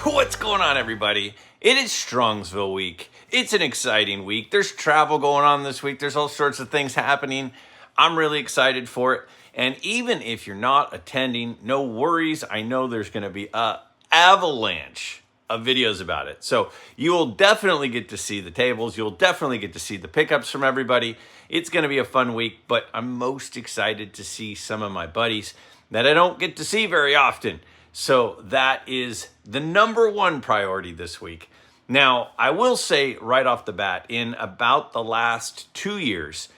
What's going on, everybody? It is Strongsville week. It's an exciting week. There's travel going on this week. There's all sorts of things happening. I'm really excited for it. And even if you're not attending, no worries. I know there's going to be an avalanche of videos about it. So you will definitely get to see the tables. You'll definitely get to see the pickups from everybody. It's going to be a fun week, but I'm most excited to see some of my buddies that I don't get to see very often. So that is the number one priority this week. Now, I will say right off the bat, in about the last 2 years,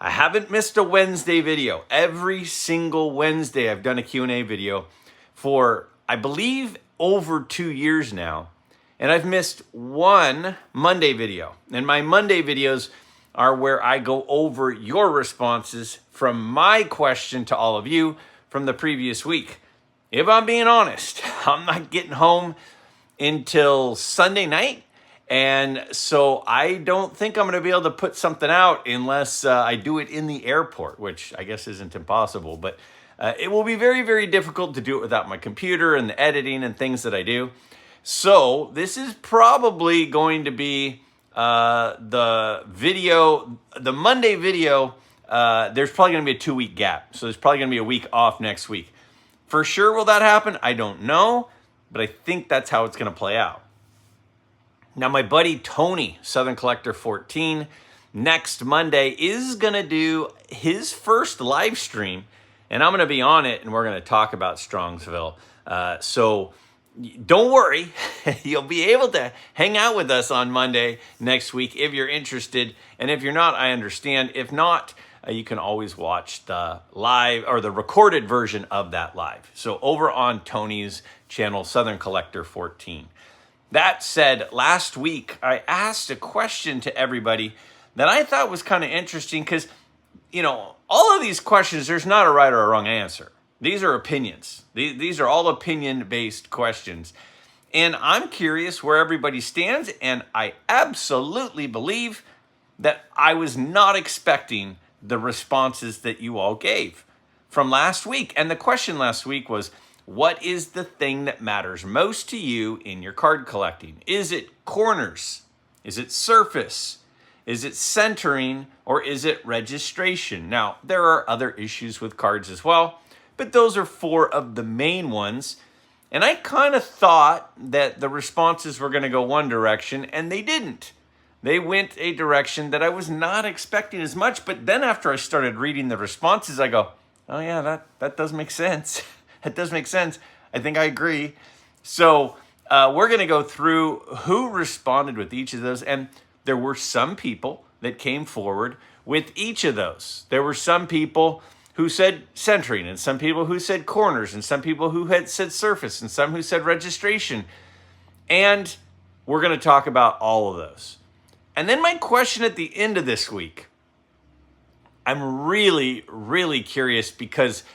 I haven't missed a Wednesday video. Every single Wednesday, I've done a Q&A video for, I believe, over 2 years now. And I've missed one Monday video. And my Monday videos are where I go over your responses from my question to all of you from the previous week. If I'm being honest, I'm not getting home until Sunday night. And so I don't think I'm going to be able to put something out unless I do it in the airport, which I guess isn't impossible. But it will be very, very difficult to do it without my computer and the editing and things that I do. So this is probably going to be the Monday video. There's probably going to be a 2-week gap. So there's probably going to be a week off next week. For sure, will that happen? I don't know, but I think that's how it's going to play out. Now, my buddy Tony, Southern Collector 14, next Monday is going to do his first live stream, and I'm going to be on it, and we're going to talk about Strongsville. So don't worry, you'll be able to hang out with us on Monday next week if you're interested, and if you're not, I understand. If not, you can always watch the live or the recorded version of that live. So over on Tony's channel, Southern Collector 14. That said, last week I asked a question to everybody that I thought was kind of interesting because, you know, all of these questions, there's not a right or a wrong answer. These are opinions. These are all opinion-based questions. And I'm curious where everybody stands, and I absolutely believe that I was not expecting the responses that you all gave from last week. And the question last week was, what is the thing that matters most to you in your card collecting? Is it corners? Is it surface? Is it centering? Or is it registration? Now, there are other issues with cards as well, but those are 4 of the main ones. And I kind of thought that the responses were going to go one direction, and they didn't. They went a direction that I was not expecting as much. But then after I started reading the responses, I go, oh yeah, that does make sense. That does make sense. I think I agree. So we're going to go through who responded with each of those. And there were some people that came forward with each of those. There were some people who said centering, and some people who said corners, and some people who had said surface, and some who said registration. And we're going to talk about all of those. And then my question at the end of this week, I'm really, really curious because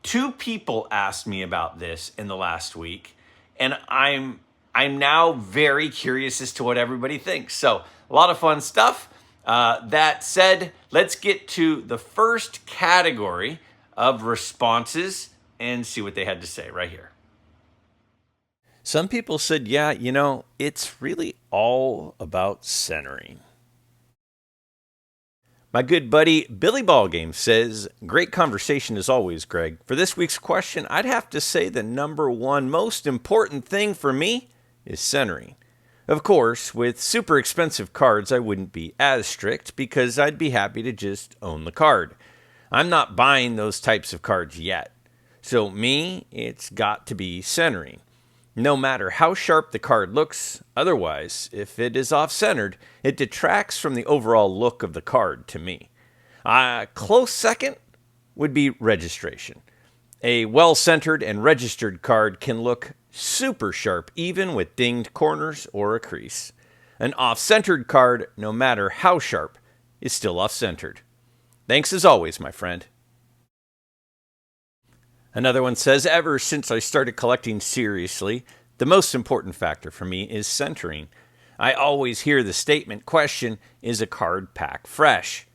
2 people asked me about this in the last week, and I'm now very curious as to what everybody thinks. So a lot of fun stuff. That said, let's get to the first category of responses and see what they had to say right here. Some people said, yeah, you know, it's really all about centering. My good buddy Billy Ballgame says, great conversation as always, Greg. For this week's question, I'd have to say the number one most important thing for me is centering. Of course, with super expensive cards, I wouldn't be as strict because I'd be happy to just own the card. I'm not buying those types of cards yet. So me, it's got to be centering. No matter how sharp the card looks, otherwise, if it is off-centered, it detracts from the overall look of the card to me. A close second would be registration. A well-centered and registered card can look super sharp even with dinged corners or a crease. An off-centered card, no matter how sharp, is still off-centered. Thanks as always, my friend. Another one says, ever since I started collecting seriously, the most important factor for me is centering. I always hear the statement question, is a card pack fresh?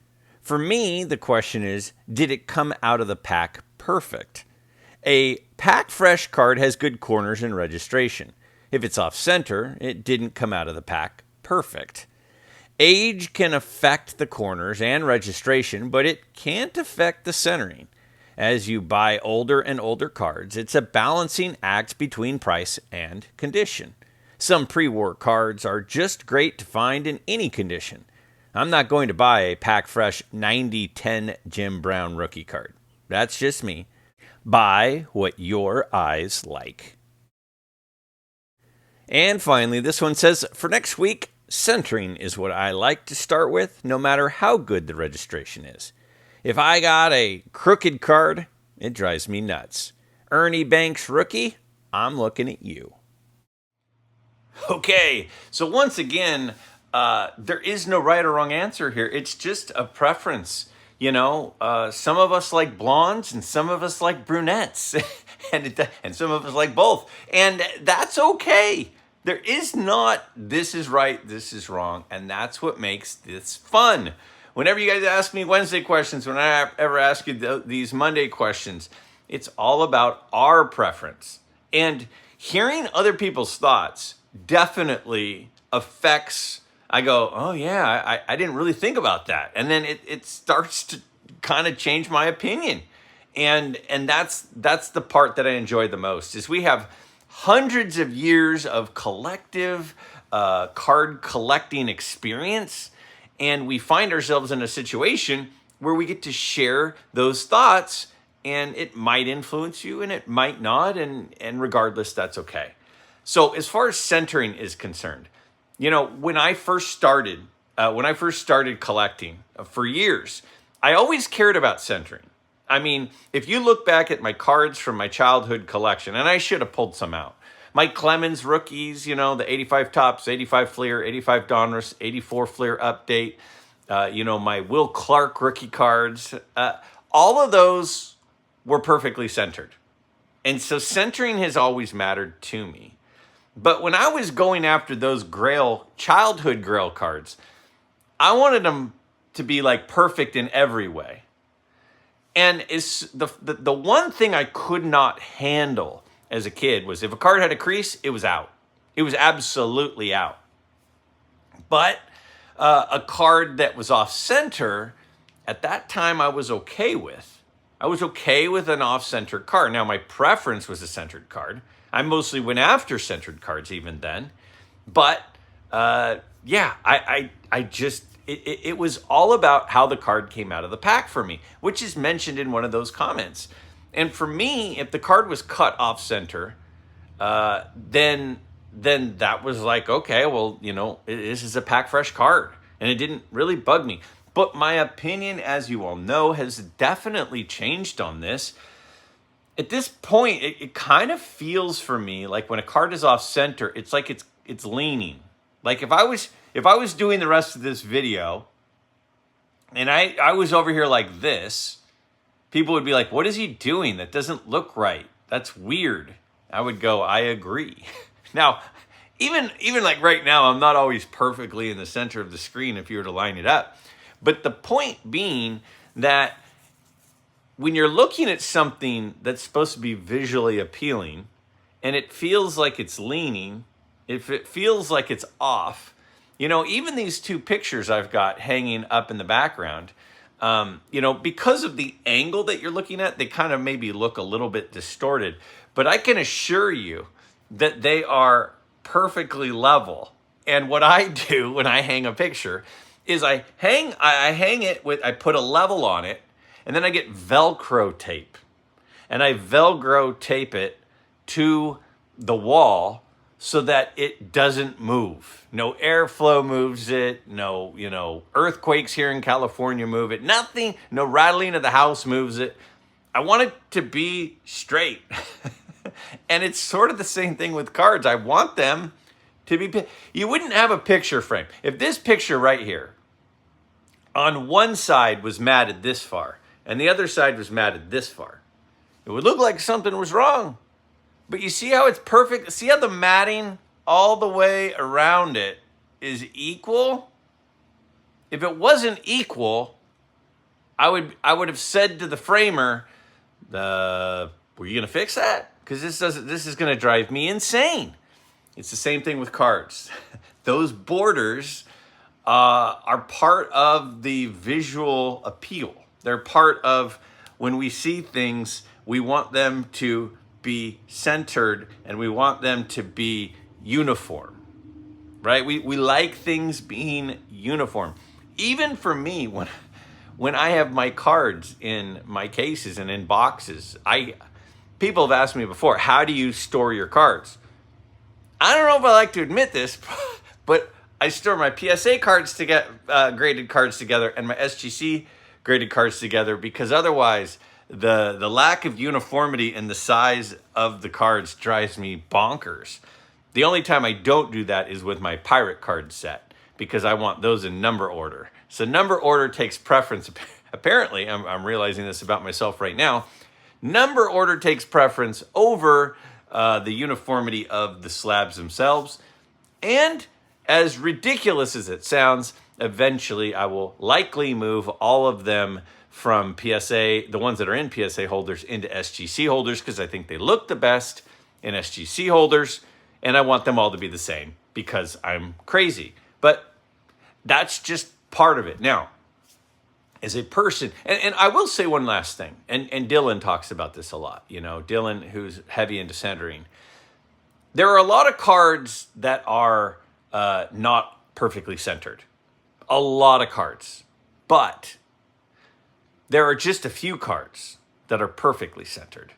For me, the question is, did it come out of the pack perfect? A pack fresh card has good corners and registration. If it's off center, it didn't come out of the pack perfect. Age can affect the corners and registration, but it can't affect the centering. As you buy older and older cards, it's a balancing act between price and condition. Some pre-war cards are just great to find in any condition. I'm not going to buy a pack fresh 90-10 Jim Brown rookie card. That's just me. Buy what your eyes like. And finally, this one says, for next week, centering is what I like to start with, no matter how good the registration is. If I got a crooked card, it drives me nuts. Ernie Banks rookie, I'm looking at you. Okay, so once again, there is no right or wrong answer here. It's just a preference. You know, some of us like blondes and some of us like brunettes, and some of us like both. And that's okay. There is not, this is right, this is wrong, and that's what makes this fun. Whenever you guys ask me Wednesday questions, when I ever ask you these Monday questions, it's all about our preference. And hearing other people's thoughts definitely affects, I go, oh yeah, I didn't really think about that. And then it starts to kind of change my opinion. And that's the part that I enjoy the most, is we have hundreds of years of collective card collecting experience. And we find ourselves in a situation where we get to share those thoughts, and it might influence you and it might not. And regardless, that's okay. So as far as centering is concerned, you know, when I first started collecting for years, I always cared about centering. I mean, if you look back at my cards from my childhood collection, and I should have pulled some out. Mike Clemens rookies, you know, the 85 Topps, 85 Fleer, 85 Donruss, 84 Fleer update, you know, my Will Clark rookie cards, all of those were perfectly centered. And so centering has always mattered to me. But when I was going after those Grail, childhood Grail cards, I wanted them to be like perfect in every way. And it's the one thing I could not handle as a kid was if a card had a crease, it was out. It was absolutely out. But a card that was off center, at that time I was okay with. I was okay with an off center card. Now my preference was a centered card. I mostly went after centered cards even then. But yeah, I just, it was all about how the card came out of the pack for me, which is mentioned in one of those comments. And for me, if the card was cut off center, then that was like, okay, well, you know, this is a pack fresh card. And it didn't really bug me. But my opinion, as you all know, has definitely changed on this. At this point, it kind of feels for me like when a card is off center, it's like it's leaning. Like if I was doing the rest of this video and I was over here like this, people would be like, what is he doing? That doesn't look right. That's weird. I would go, I agree. Now, even like right now, I'm not always perfectly in the center of the screen if you were to line it up. But the point being that when you're looking at something that's supposed to be visually appealing and it feels like it's leaning, if it feels like it's off, you know, even these two pictures I've got hanging up in the background, you know, because of the angle that you're looking at, they kind of maybe look a little bit distorted. But I can assure you that they are perfectly level. And what I do when I hang a picture is I hang it with, I put a level on it, and then I get Velcro tape. And I Velcro tape it to the wall so that it doesn't move. No airflow moves it. No, you know, earthquakes here in California move it. Nothing, no rattling of the house moves it. I want it to be straight. And it's sort of the same thing with cards. I want them to be, you wouldn't have a picture frame. If this picture right here, on one side was matted this far, and the other side was matted this far, it would look like something was wrong. But you see how it's perfect? See how the matting all the way around it is equal? If it wasn't equal, I would have said to the framer, were you gonna fix that? Because this is gonna drive me insane. It's the same thing with cards. Those borders are part of the visual appeal. They're part of when we see things, we want them to be centered and we want them to be uniform, right? We like things being uniform. Even for me, when I have my cards in my cases and in boxes, people have asked me before, how do you store your cards? I don't know if I like to admit this, but I store my PSA cards to get graded cards together and my SGC graded cards together, because otherwise the lack of uniformity in the size of the cards drives me bonkers. The only time I don't do that is with my pirate card set, because I want those in number order. So number order takes preference. Apparently, I'm realizing this about myself right now. Number order takes preference over the uniformity of the slabs themselves. And as ridiculous as it sounds, eventually I will likely move all of them from PSA, the ones that are in PSA holders, into SGC holders, because I think they look the best in SGC holders, and I want them all to be the same because I'm crazy. But that's just part of it. Now, as a person, and I will say one last thing, and Dylan talks about this a lot, Dylan, who's heavy into centering. There are a lot of cards that are not perfectly centered. A lot of cards. But there are just a few cards that are perfectly centered.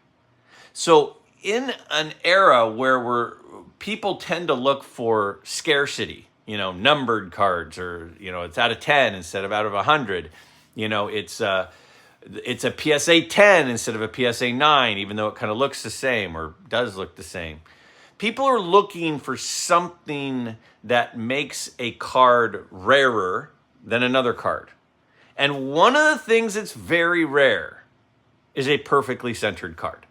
So in an era where people tend to look for scarcity, numbered cards, or, it's out of 10 instead of out of 100, it's a PSA 10 instead of a PSA 9, even though it kind of looks the same or does look the same. People are looking for something that makes a card rarer than another card. And one of the things that's very rare is a perfectly centered card.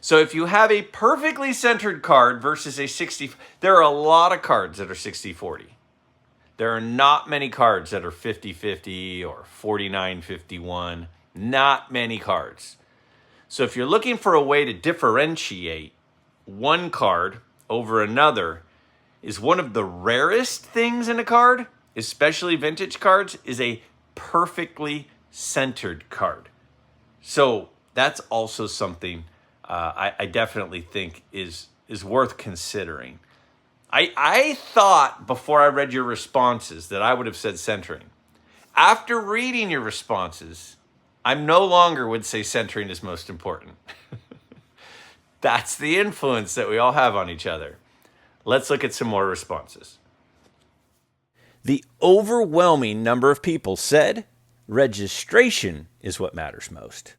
So if you have a perfectly centered card versus a 60, there are a lot of cards that are 60-40. There are not many cards that are 50-50 or 49-51. Not many cards. So if you're looking for a way to differentiate one card over another, is one of the rarest things in a card, especially vintage cards, is a perfectly centered card. So that's also something I definitely think is worth considering. I thought before I read your responses that I would have said centering. After reading your responses, I no longer would say centering is most important. That's the influence that we all have on each other. Let's look at some more responses. The overwhelming number of people said registration is what matters most.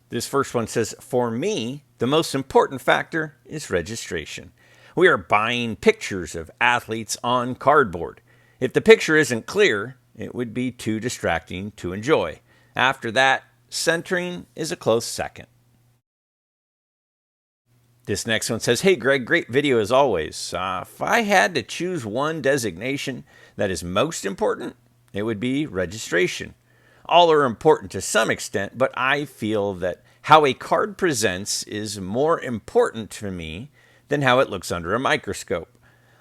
This first one says, for me, the most important factor is registration. We are buying pictures of athletes on cardboard. If the picture isn't clear, it would be too distracting to enjoy. After that, centering is a close second. This next one says, hey Greg, great video as always. If I had to choose one designation that is most important, it would be registration. All are important to some extent, but I feel that how a card presents is more important to me than how it looks under a microscope.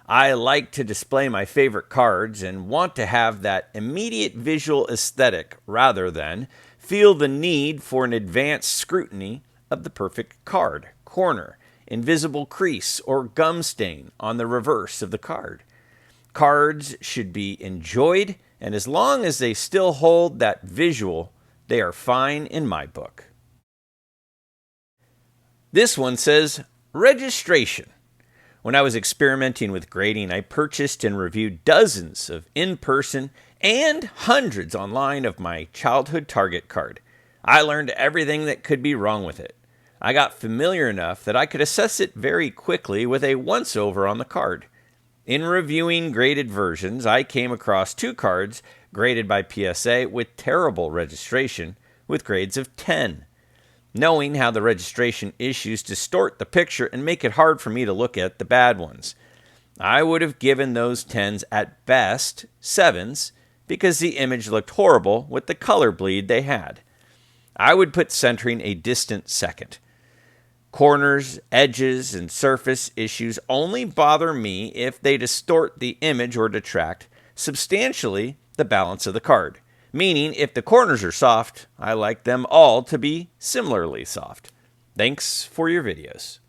I like to display my favorite cards and want to have that immediate visual aesthetic rather than feel the need for an advanced scrutiny of the perfect card, corner, invisible crease, or gum stain on the reverse of the card. Cards should be enjoyed, and as long as they still hold that visual, they are fine in my book. This one says, registration. When I was experimenting with grading, I purchased and reviewed dozens of in-person and hundreds online of my childhood target card. I learned everything that could be wrong with it. I got familiar enough that I could assess it very quickly with a once-over on the card. In reviewing graded versions, I came across 2 cards graded by PSA with terrible registration with grades of 10. Knowing how the registration issues distort the picture and make it hard for me to look at the bad ones, I would have given those 10s at best 7s because the image looked horrible with the color bleed they had. I would put centering a distant second. Corners, edges, and surface issues only bother me if they distort the image or detract substantially the balance of the card. Meaning, if the corners are soft, I like them all to be similarly soft. Thanks for your videos.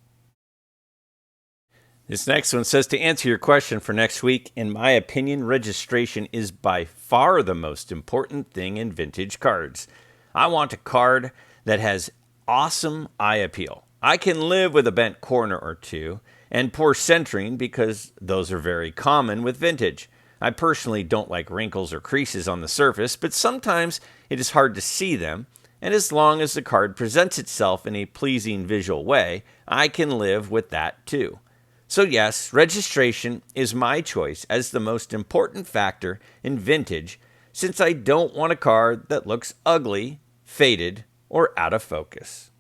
This next one says, to answer your question for next week, in my opinion, registration is by far the most important thing in vintage cards. I want a card that has awesome eye appeal. I can live with a bent corner or two and poor centering because those are very common with vintage. I personally don't like wrinkles or creases on the surface, but sometimes it is hard to see them, and as long as the card presents itself in a pleasing visual way, I can live with that too. So yes, registration is my choice as the most important factor in vintage, since I don't want a card that looks ugly, faded, or out of focus.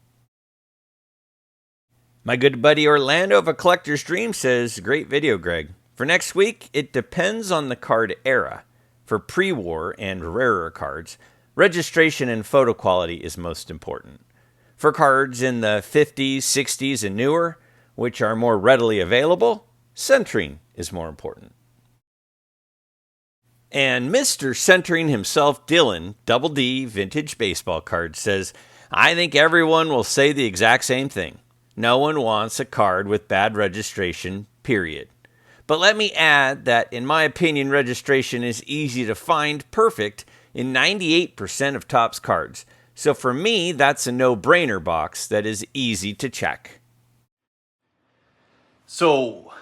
My good buddy Orlando of A Collector's Dream says, great video, Greg. For next week, it depends on the card era. For pre-war and rarer cards, registration and photo quality is most important. For cards in the 50s, 60s, and newer, which are more readily available, centering is more important. And Mr. Centering himself, Dylan, Double D Vintage Baseball Card, says, I think everyone will say the exact same thing. No one wants a card with bad registration, period. But let me add that, in my opinion, registration is easy to find perfect in 98% of Topps cards. So for me, that's a no-brainer box that is easy to check. So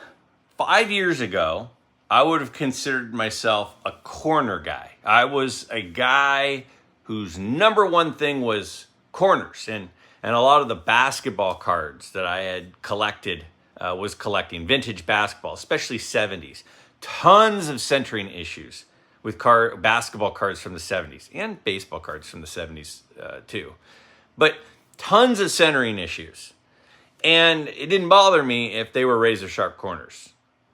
5 years ago, I would have considered myself a corner guy. I was a guy whose number one thing was corners. And a lot of the basketball cards that I had collected was collecting vintage basketball, especially 70s. Tons of centering issues with basketball cards from the 70s and baseball cards from the 70s too. But tons of centering issues. And it didn't bother me if they were razor sharp corners.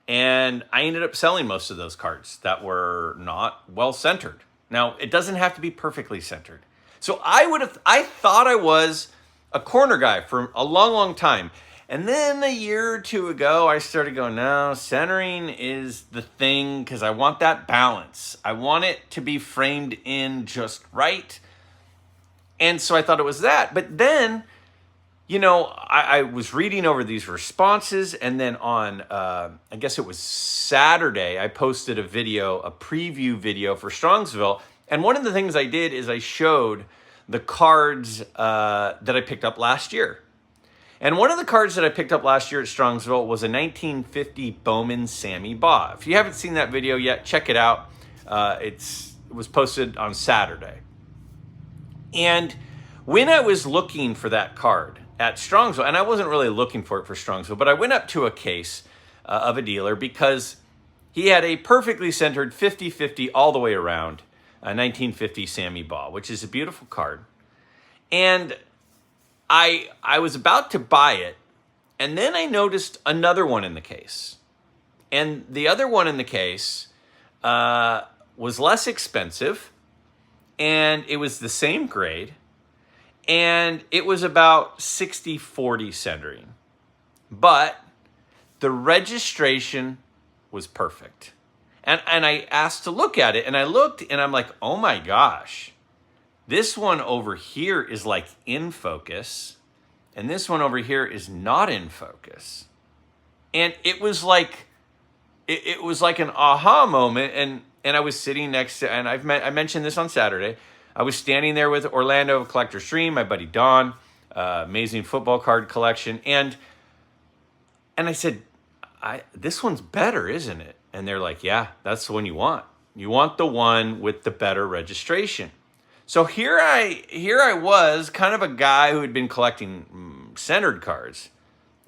And I ended up selling most of those cards that were not well centered. Now, it doesn't have to be perfectly centered. So I thought I was a corner guy for a long, long time. And then a year or two ago, I started going, no, centering is the thing because I want that balance. I want it to be framed in just right. And so I thought it was that. But then, I was reading over these responses, and then on, I guess it was Saturday, I posted a preview video for Strongsville. And one of the things I did is I showed the cards that I picked up last year. And one of the cards that I picked up last year at Strongsville was a 1950 Bowman Sammy Baugh. If you haven't seen that video yet, check it out. It was posted on Saturday. And when I was looking for that card at Strongsville, and I wasn't really looking for it for Strongsville, but I went up to a case of a dealer because he had a perfectly centered 50-50 all the way around, a 1950 Sammy Baugh, which is a beautiful card. And I was about to buy it, and then I noticed another one in the case. And the other one in the case was less expensive, and it was the same grade, and it was about 60-40 centering. But the registration was perfect. And I asked to look at it, and I looked, and I'm like, oh my gosh. This one over here is like in focus, and this one over here is not in focus. And it was like an aha moment, and I was sitting next to, and I mentioned this on Saturday, I was standing there with Orlando of Collector's Dream, my buddy Don, amazing football card collection, and I said, this one's better, isn't it? And they're like, yeah, that's the one you want. You want the one with the better registration. So here I was, kind of a guy who had been collecting centered cards,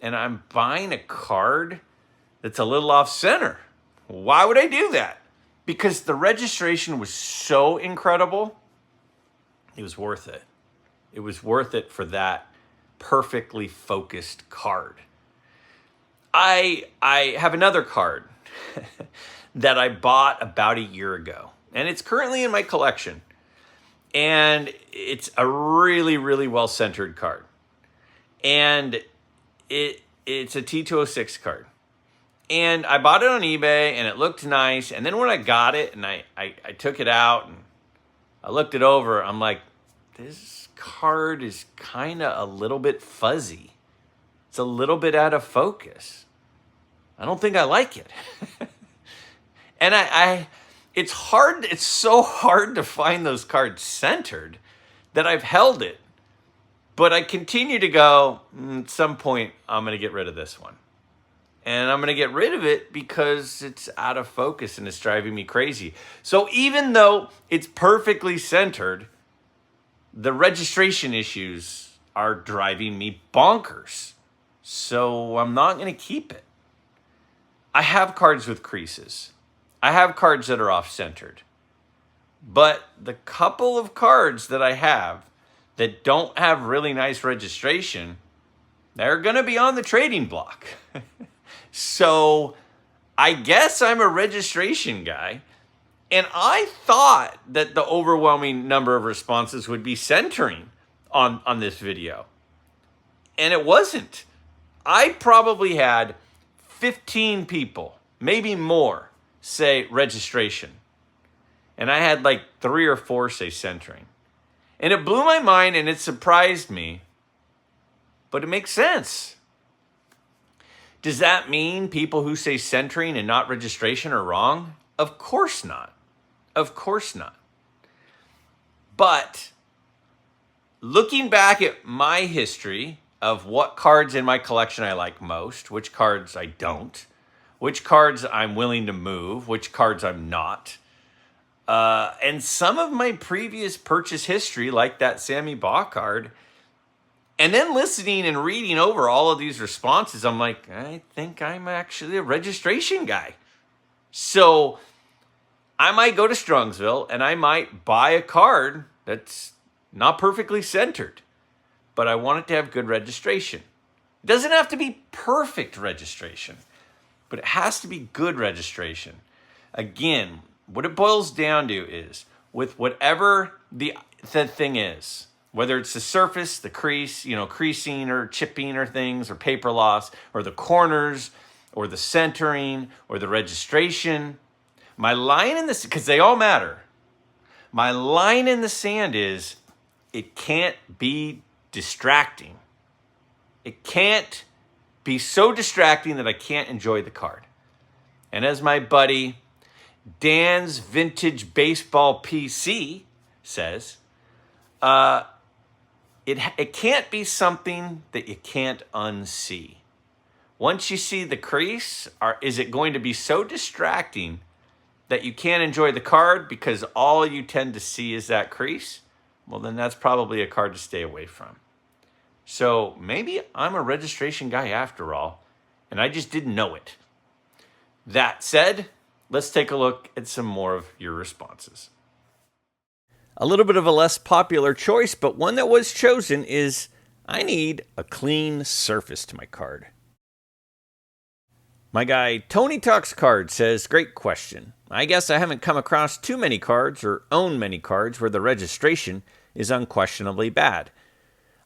and I'm buying a card that's a little off center. Why would I do that? Because the registration was so incredible. It was worth it. It was worth it for that perfectly focused card. I have another card that I bought about a year ago, and it's currently in my collection. And it's a really, really well-centered card. And it's a T206 card. And I bought it on eBay, and it looked nice. And then when I got it, and I took it out, and I looked it over, I'm like, this card is kind of a little bit fuzzy. It's a little bit out of focus. I don't think I like it. And it's hard, it's so hard to find those cards centered that I've held it. But I continue to go, at some point, I'm going to get rid of this one. And I'm going to get rid of it because it's out of focus and it's driving me crazy. So even though it's perfectly centered, the registration issues are driving me bonkers. So I'm not going to keep it. I have cards with creases. I have cards that are off-centered. But the couple of cards that I have that don't have really nice registration, they're going to be on the trading block. So I guess I'm a registration guy. And I thought that the overwhelming number of responses would be centering on this video. And it wasn't. I probably had 15 people, maybe more, say registration. And I had like 3 or 4 say centering. And it blew my mind and it surprised me. But it makes sense. Does that mean people who say centering and not registration are wrong? Of course not. Of course not. But looking back at my history of what cards in my collection I like most, which cards I don't, which cards I'm willing to move, which cards I'm not, and some of my previous purchase history, like that Sammy Baugh card, and then listening and reading over all of these responses, I'm like, I think I'm actually a registration guy. So I might go to Strongsville and I might buy a card that's not perfectly centered, but I want it to have good registration. It doesn't have to be perfect registration, but it has to be good registration. Again, what it boils down to is with whatever the thing is, whether it's the surface, the crease, creasing or chipping or things, or paper loss, or the corners, or the centering, or the registration. My line in this, because they all matter. My line in the sand is it can't be distracting. It can't be so distracting that I can't enjoy the card. And as my buddy Dan's Vintage Baseball PC says, it can't be something that you can't unsee. Once you see the crease, is it going to be so distracting that you can't enjoy the card because all you tend to see is that crease? Well, then that's probably a card to stay away from. So maybe I'm a registration guy after all, and I just didn't know it. That said, let's take a look at some more of your responses. A little bit of a less popular choice, but one that was chosen is, I need a clean surface to my card. My guy Tony Talks Card says, great question. I guess I haven't come across too many cards or own many cards where the registration is unquestionably bad.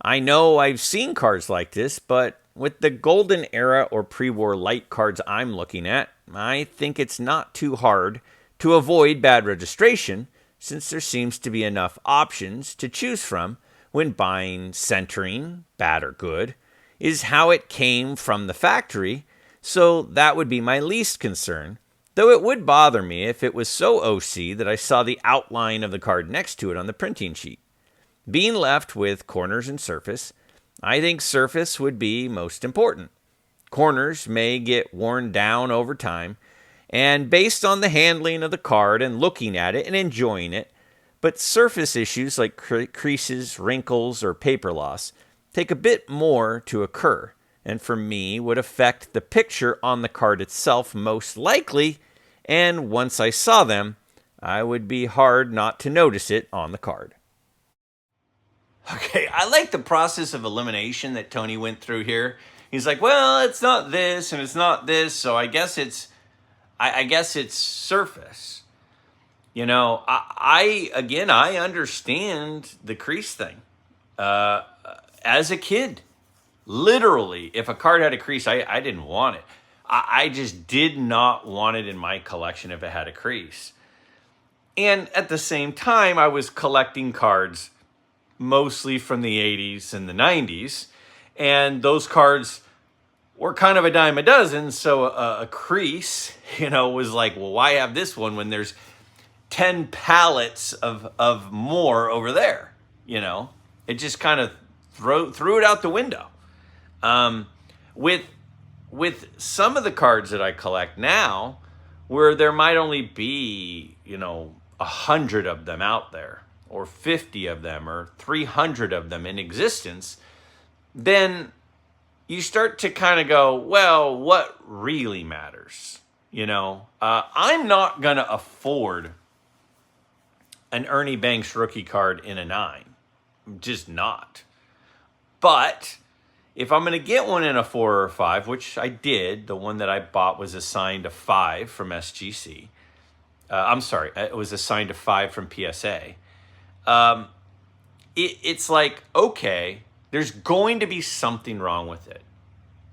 I know I've seen cards like this, but with the golden era or pre-war light cards I'm looking at, I think it's not too hard to avoid bad registration, since there seems to be enough options to choose from when buying centering, bad or good, is how it came from the factory, so that would be my least concern, though it would bother me if it was so OC that I saw the outline of the card next to it on the printing sheet. Being left with corners and surface, I think surface would be most important. Corners may get worn down over time, and based on the handling of the card and looking at it and enjoying it, but surface issues like creases, wrinkles, or paper loss take a bit more to occur, and for me would affect the picture on the card itself most likely, and once I saw them, I would be hard not to notice it on the card. Okay, I like the process of elimination that Tony went through here. He's like, well, it's not this and it's not this, so I guess it's surface. I understand the crease thing. As a kid, Literally, if a card had a crease, I didn't want it. I just did not want it in my collection if it had a crease. And at the same time, I was collecting cards mostly from the 80s and the 90s. And those cards were kind of a dime a dozen. So a crease, was like, well, why have this one when there's 10 pallets of more over there? It just kind of threw it out the window. With some of the cards that I collect now, where there might only be, 100 of them out there, or 50 of them, or 300 of them in existence, then you start to kind of go, well, what really matters? I'm not going to afford an Ernie Banks rookie card in a 9. I'm just not. But if I'm going to get one in a 4 or a 5, which I did, the one that I bought was assigned a 5 from SGC. I'm sorry, it was assigned a 5 from PSA. It's like, okay, there's going to be something wrong with it.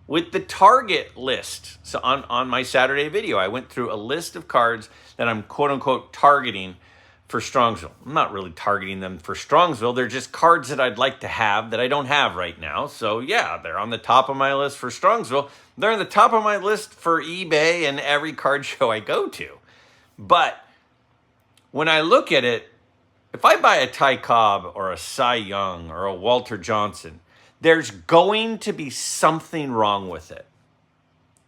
With the target list, so on my Saturday video, I went through a list of cards that I'm quote-unquote targeting for Strongsville. I'm not really targeting them for Strongsville. They're just cards that I'd like to have that I don't have right now. So yeah, they're on the top of my list for Strongsville. They're on the top of my list for eBay and every card show I go to. But when I look at it, if I buy a Ty Cobb or a Cy Young or a Walter Johnson, there's going to be something wrong with it.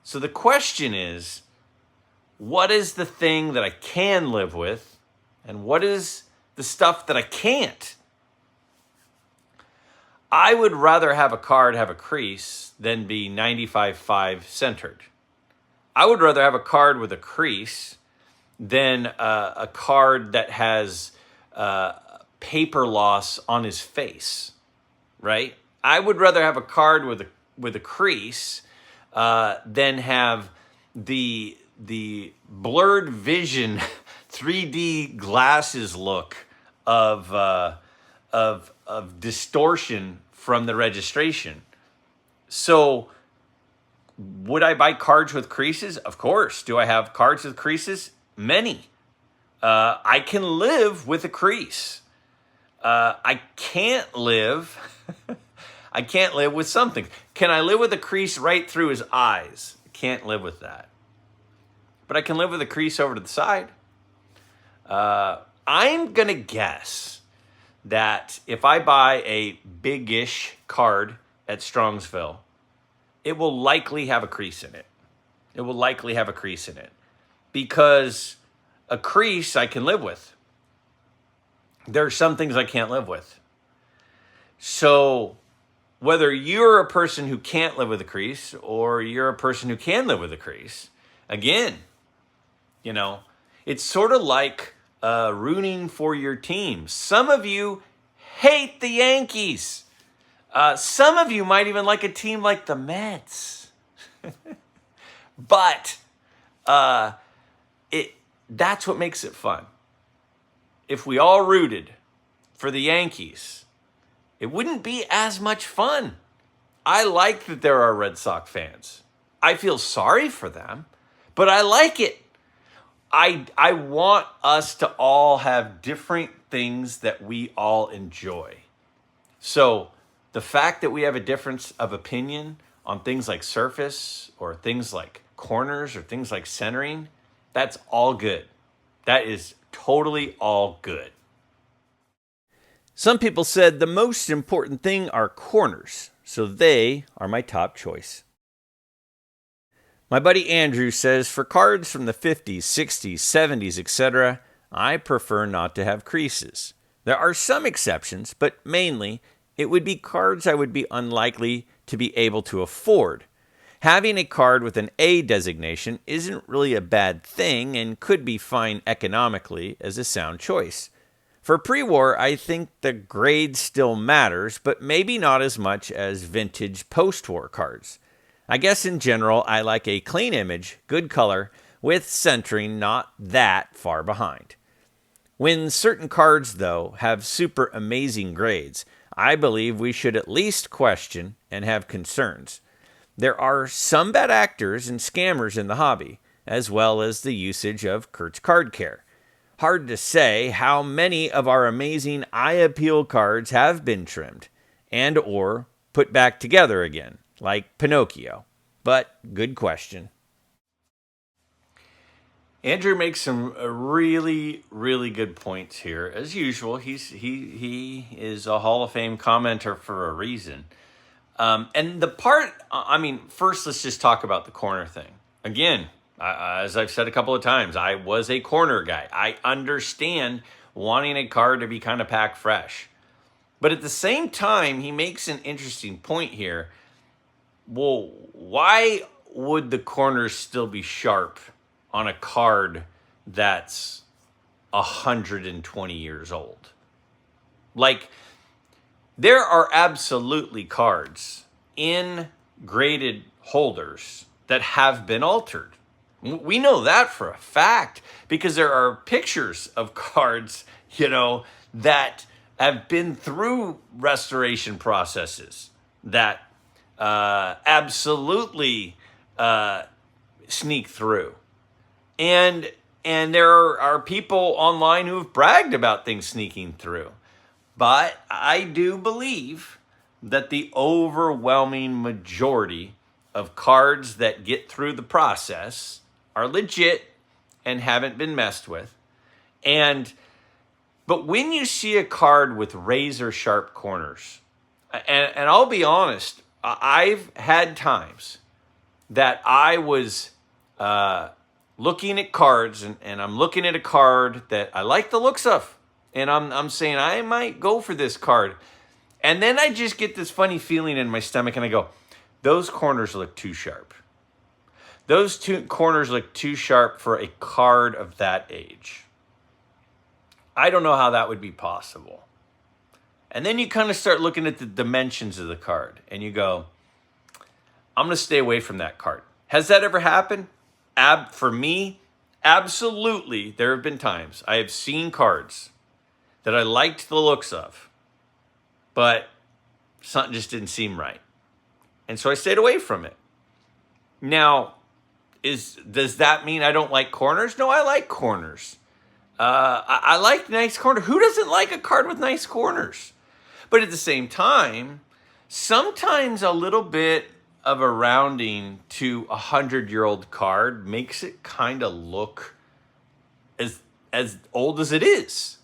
So the question is, what is the thing that I can live with, and what is the stuff that I can't? I would rather have a card have a crease than be 95-5 centered. I would rather have a card with a crease than a card that has paper loss on his face, right? I would rather have a card with a crease than have the blurred vision 3D glasses look of distortion from the registration. So would I buy cards with creases? Of course. Do I have cards with creases? Many. I can live with a crease. I can't live with something. Can I live with a crease right through his eyes? I can't live with that. But I can live with a crease over to the side. I'm going to guess that if I buy a big-ish card at Strongsville, it will likely have a crease in it. It will likely have a crease in it. Because a crease I can live with. There are some things I can't live with. So whether you're a person who can't live with a crease or you're a person who can live with a crease, again, it's sort of like rooting for your team. Some of you hate the Yankees. Some of you might even like a team like the Mets. But that's what makes it fun. If we all rooted for the Yankees, it wouldn't be as much fun. I like that there are Red Sox fans. I feel sorry for them, but I like it. I want us to all have different things that we all enjoy. So the fact that we have a difference of opinion on things like surface or things like corners or things like centering, that's all good. That is totally all good. Some people said the most important thing are corners, so they are my top choice. My buddy Andrew says, for cards from the 50s, 60s, 70s, etc., I prefer not to have creases. There are some exceptions, but mainly it would be cards I would be unlikely to be able to afford. Having a card with an A designation isn't really a bad thing and could be fine economically as a sound choice. For pre-war, I think the grade still matters, but maybe not as much as vintage post-war cards. I guess in general, I like a clean image, good color, with centering not that far behind. When certain cards, though, have super amazing grades, I believe we should at least question and have concerns. There are some bad actors and scammers in the hobby, as well as the usage of Kurt's card care. Hard to say how many of our amazing eye appeal cards have been trimmed and or put back together again, like Pinocchio. But good question. Andrew makes some really, really good points here. As usual, he is a Hall of Fame commenter for a reason. And the part, I mean, first let's just talk about the corner thing. Again, as I've said a couple of times, I was a corner guy. I understand wanting a card to be kind of packed fresh. But at the same time, he makes an interesting point here. Well, why would the corners still be sharp on a card that's 120 years old? Like, there are absolutely cards in graded holders that have been altered. We know that for a fact because there are pictures of cards, that have been through restoration processes that absolutely sneak through. And there are people online who have bragged about things sneaking through. But I do believe that the overwhelming majority of cards that get through the process are legit and haven't been messed with. But when you see a card with razor sharp corners, and I'll be honest, I've had times that I was looking at cards and I'm looking at a card that I like the looks of. And I'm saying, I might go for this card. And then I just get this funny feeling in my stomach and I go, those corners look too sharp. Those two corners look too sharp for a card of that age. I don't know how that would be possible. And then you kind of start looking at the dimensions of the card and you go, I'm going to stay away from that card. Has that ever happened? For me, absolutely. There have been times I have seen cards that I liked the looks of, but something just didn't seem right. And so I stayed away from it. Now, does that mean I don't like corners? No, I like corners. I like nice corners. Who doesn't like a card with nice corners? But at the same time, sometimes a little bit of a rounding to a 100-year-old card makes it kind of look as old as it is.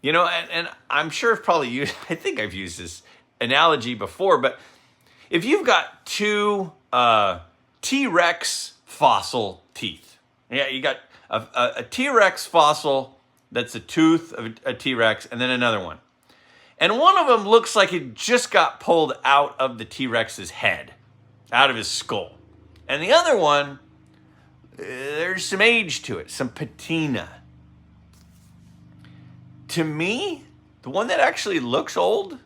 And I'm sure I've probably used, I think I've used this analogy before, but if you've got two T-Rex fossil teeth, you got a T-Rex fossil that's a tooth of a T-Rex and then another one. And one of them looks like it just got pulled out of the T-Rex's head, out of his skull. And the other one, there's some age to it, some patina. To me, the one that actually looks old,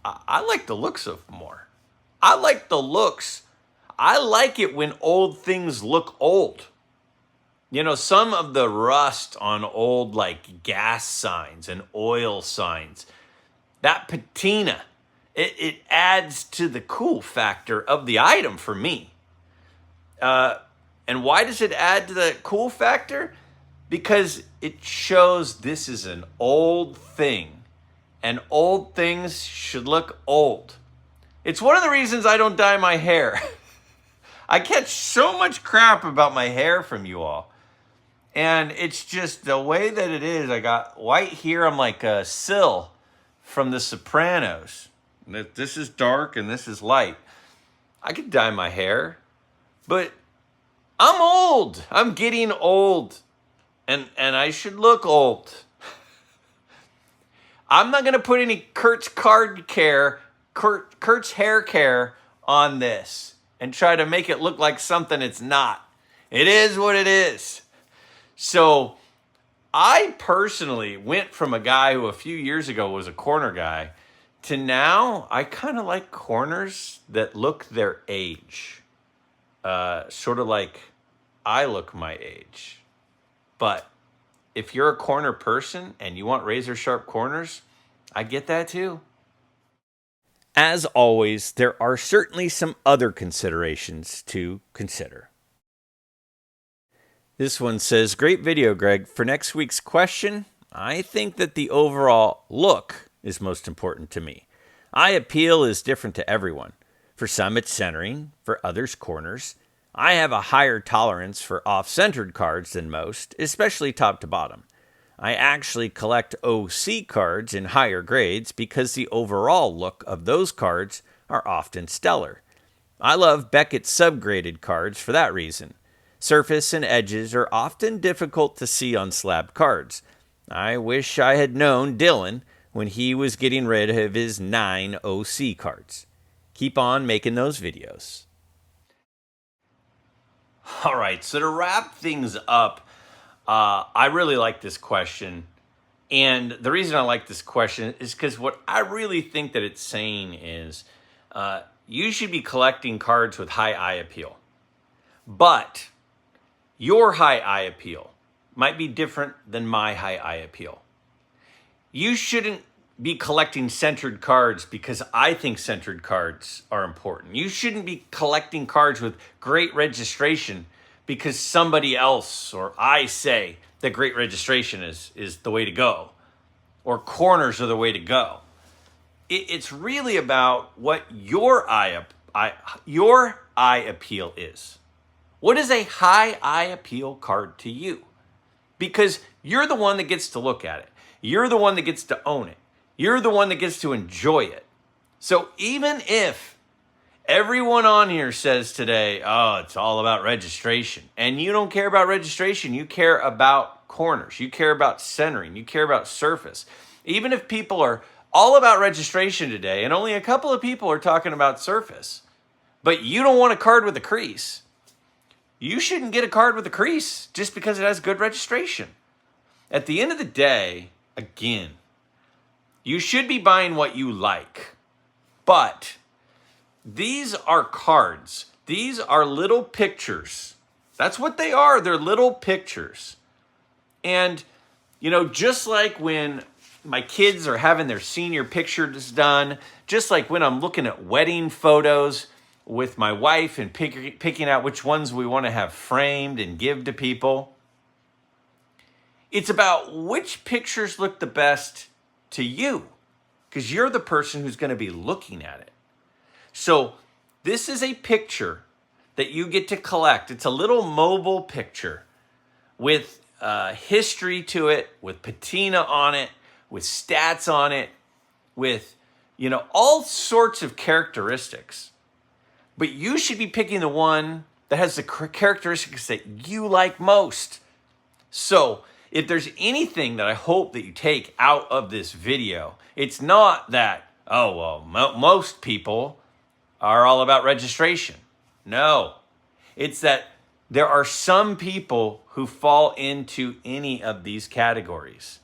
I like the looks of more. I like the looks. I like it when old things look old. Some of the rust on old gas signs and oil signs, that patina, it adds to the cool factor of the item for me. And why does it add to the cool factor? Because it shows this is an old thing, and old things should look old. It's one of the reasons I don't dye my hair. I catch so much crap about my hair from you all. And it's just the way that it is. I got white here. I'm like a Syl from The Sopranos. This is dark and this is light. I could dye my hair, but I'm old. I'm getting old. And I should look old. I'm not going to put any Kurt's hair care on this and try to make it look like something it's not. It is what it is. So I personally went from a guy who a few years ago was a corner guy to now I kind of like corners that look their age. Sort of like I look my age. But if you're a corner person and you want razor sharp corners, I get that too. As always, there are certainly some other considerations to consider. This one says, great video, Greg. For next week's question, I think that the overall look is most important to me. Eye appeal is different to everyone. For some, it's centering. For others, corners. I have a higher tolerance for off-centered cards than most, especially top to bottom. I actually collect OC cards in higher grades because the overall look of those cards are often stellar. I love Beckett's subgraded cards for that reason. Surface and edges are often difficult to see on slab cards. I wish I had known Dylan when he was getting rid of his 9 OC cards. Keep on making those videos. All right, so to wrap things up, I really like this question. And the reason I like this question is because what I really think that it's saying is you should be collecting cards with high eye appeal. But your high eye appeal might be different than my high eye appeal. You shouldn't be collecting centered cards because I think centered cards are important. You shouldn't be collecting cards with great registration because somebody else or I say that great registration is the way to go, or corners are the way to go. It's really about what your eye appeal is. What is a high eye appeal card to you? Because you're the one that gets to look at it. You're the one that gets to own it. You're the one that gets to enjoy it. So even if everyone on here says today, oh, it's all about registration, and you don't care about registration, you care about corners, you care about centering, you care about surface. Even if people are all about registration today, and only a couple of people are talking about surface, but you don't want a card with a crease, you shouldn't get a card with a crease just because it has good registration. At the end of the day, again, you should be buying what you like. But these are cards. These are little pictures. That's what they are. They're little pictures. And, just like when my kids are having their senior pictures done, just like when I'm looking at wedding photos with my wife and picking out which ones we want to have framed and give to people, it's about which pictures look the best to you, because you're the person who's going to be looking at it. So this is a picture that you get to collect. It's a little mobile picture with history to it, with patina on it, with stats on it, with, all sorts of characteristics. But you should be picking the one that has the characteristics that you like most. So if there's anything that I hope that you take out of this video, it's not that, most people are all about registration. No, it's that there are some people who fall into any of these categories.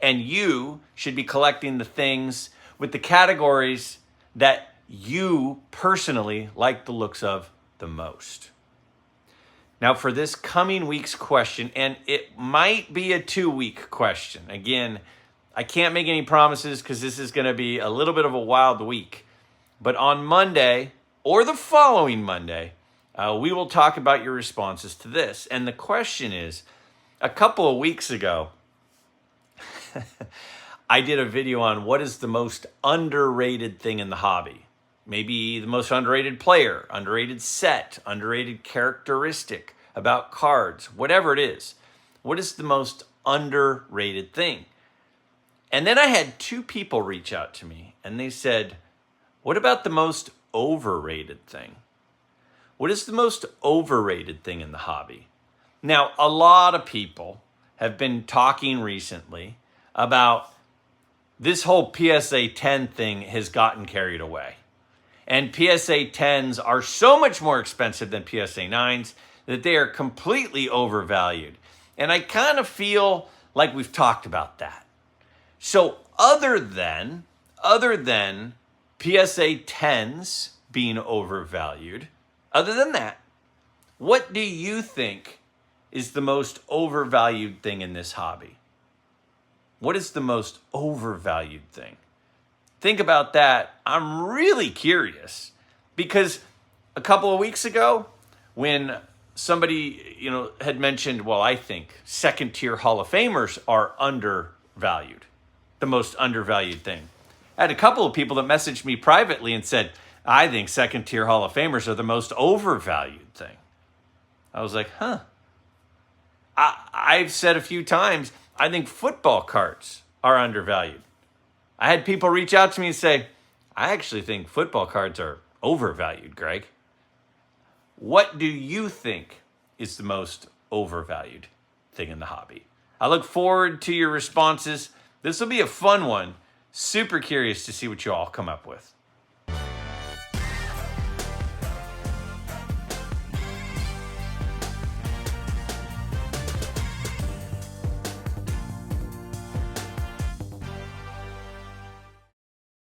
And you should be collecting the things with the categories that you personally like the looks of the most. Now for this coming week's question, and it might be a 2-week question. Again, I can't make any promises because this is going to be a little bit of a wild week. But on Monday or the following Monday, we will talk about your responses to this. And the question is, a couple of weeks ago, I did a video on what is the most underrated thing in the hobby. Maybe the most underrated player, underrated set, underrated characteristic about cards, whatever it is. What is the most underrated thing? And then I had 2 people reach out to me and they said, what about the most overrated thing? What is the most overrated thing in the hobby? Now, a lot of people have been talking recently about this whole PSA 10 thing has gotten carried away. And PSA 10s are so much more expensive than PSA 9s that they are completely overvalued. And I kind of feel like we've talked about that. So other than PSA 10s being overvalued, other than that, what do you think is the most overvalued thing in this hobby? What is the most overvalued thing? Think about that. I'm really curious because a couple of weeks ago when somebody, had mentioned, well, I think second tier Hall of Famers are undervalued, the most undervalued thing. I had a couple of people that messaged me privately and said, I think second tier Hall of Famers are the most overvalued thing. I was like, huh. I've said a few times, I think football cards are undervalued. I had people reach out to me and say, I actually think football cards are overvalued, Greg. What do you think is the most overvalued thing in the hobby? I look forward to your responses. This will be a fun one. Super curious to see what you all come up with.